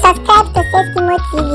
Subscribe to Sesimo TV.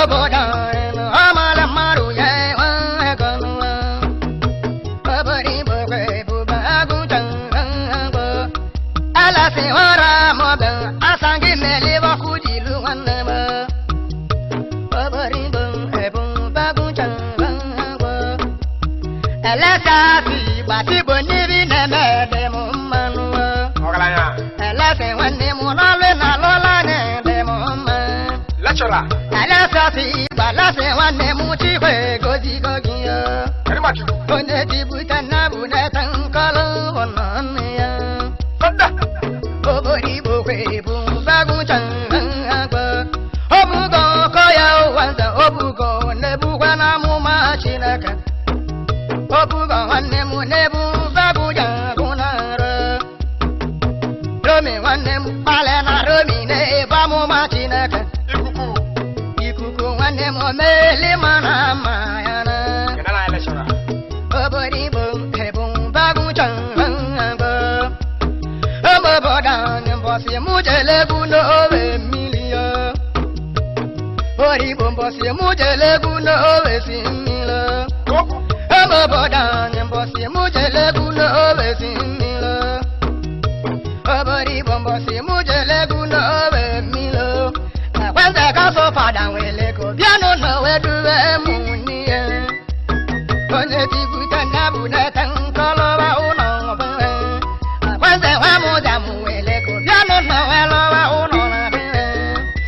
Boda, amala maru ya. shara. Alasasi balase wane muti kwe gozi gogiya. Kari machu. One tibuta na bune tankalo wananya. Sanda. Obori bokwe bumbagu changangwa. Obugo koya wanza obugo nebuwa na muma chinaka. Obugo wane mu nebu bagu jagunara. Romi wane mu pale na romi ne bamu machinaka. Ikuku. Wane mo mele mana mayana. Kenala ele shara. Obori bum hebum bagu changangwa. Oboboda nyambosi mujele buno owe milia. Ori bombosi mujele buno owe simila. Goku. Oboboda nyambosi mujele buno owe simila. Obori bombosi mujele buno owe milo. Kwanza kaso pada wele ko biano na weduwe muniye. Onye tibuta na bune tankolo ba uno ba. Kwanza wa muda muwele ko biano na welo ba uno na be.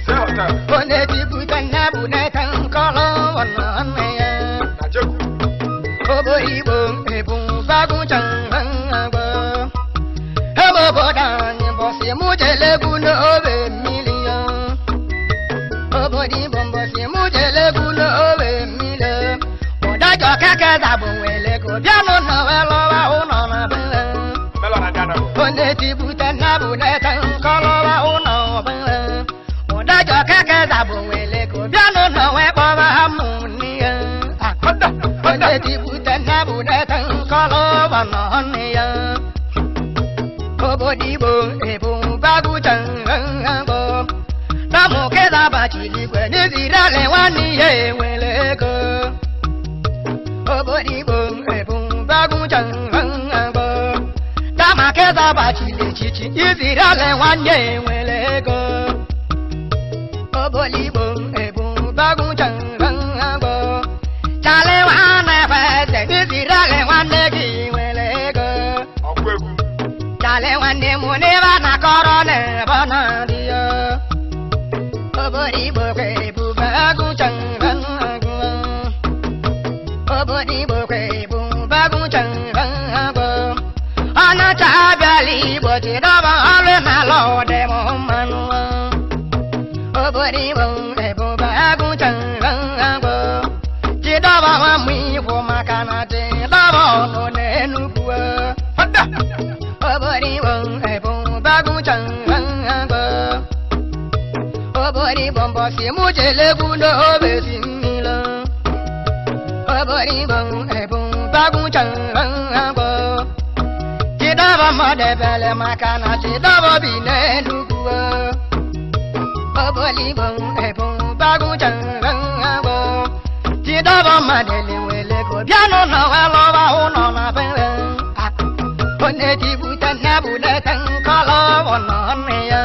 Sehota. Onye tibuta na bune tankolo wana ne. Najeku. Obori bom ebum bagu changangwa. Oboboda nyimbosi mujele buno owe milion. Obodi bombosi mujele buno owe milion. Odajo keke zabu wele ko biano na welo wa uno na be. Melo na jana. Onye tibuta na bune tankolo wa uno be. Odajo keke zabu wele ko biano na webo wa amuniya. Sanda. Onye tibuta na bune tankolo wa noniya. Obodi bo ebum bagu changangbo. Namu keza bachili kwe nizirale wani ye weleko. Obodi bo ebum bagu changangbo. Nama keza bachili chichi nizirale wani ye weleko. Obodi bo ebum bagu changangbo. Chale wane fese nizirale wani ki weleko. Okwegu. Chale wane muneva na korone bana dia. Obodi bokwe bubagu changangu. Obodi bokwe bubagu changangu. Ana chabali boti daba ale na lode mumanu. Obodi bokwe bubagu changangu. Chidaba wa mwi fumakana chidaba no nenukua. Sanda. Obodi bokwe bubagu changangu. Obodi bombosi mujele buno obe simila. Obodi bom ebum bagu changangbo. Chidaba madebele makana chidaba bine lugua. Obodi bom ebum bagu changangbo. Chidaba madele wele ko biano na welo ba uno na be. Onye tibuta na bude tankalo wono ya.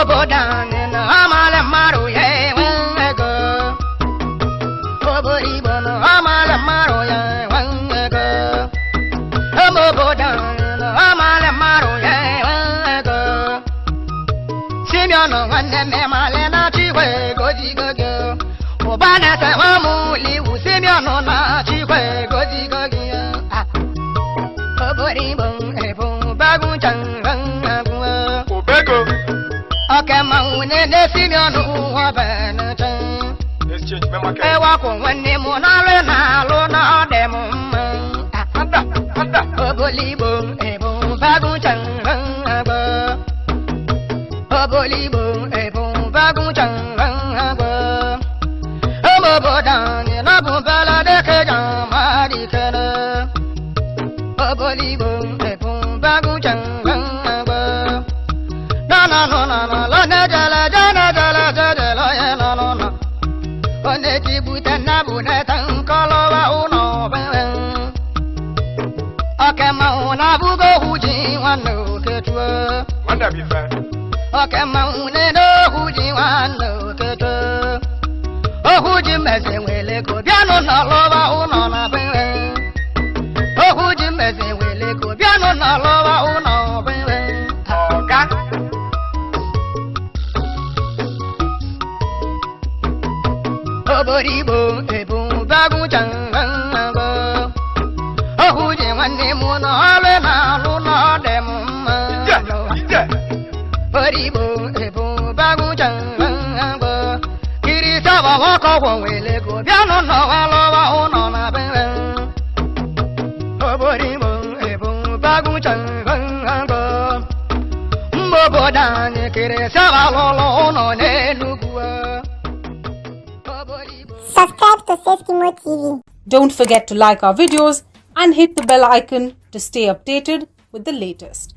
Obodane na amale maru ye wangego. Obori bono amale maru ye wangego. Obodane na amale maru ye wangego. Simiono wane me male na chiwe goji gogo. Obane se wamuli u simiono na chiwe goji gogo. Obori bon ebon bagu changangu. Obego. Okay, maune ne simionu wabana chan. Exchange mema ke. Ewa ko wani mo na le na lo na demu. Sanda. Sanda. Oboli bo ebon bagu changangbo. Oboli bo ebon bagu changangbo. Oboboda ni na bumbala de ke jamadi kana. Oboli bo ebon bagu changangbo. Na na na na na la na jala jala jala jala ya la la na. One tibuta na bune tankolo wa uno be. Okay mauna bugo huji wano ketwa. Wanda bi fa. Okay maune no huji wano ketwa. O huji meze wele ko biano na lo wa uno na be. O huji meze wele ko biano na lo wa uno be. Oga. Oboribo ebu bagu changanga. Ohuji wani muno ale na luna demuma. Ije. Oboribo ebu bagu changanga. Kiri saba wako wele go biano no walo wa uno na bele. Oboribo ebu bagu changanga. Mbobo dani kiri saba lolo uno ne lugua. Subscribe to Seskimo TV. Don't forget to like our videos and hit the bell icon to stay updated with the latest.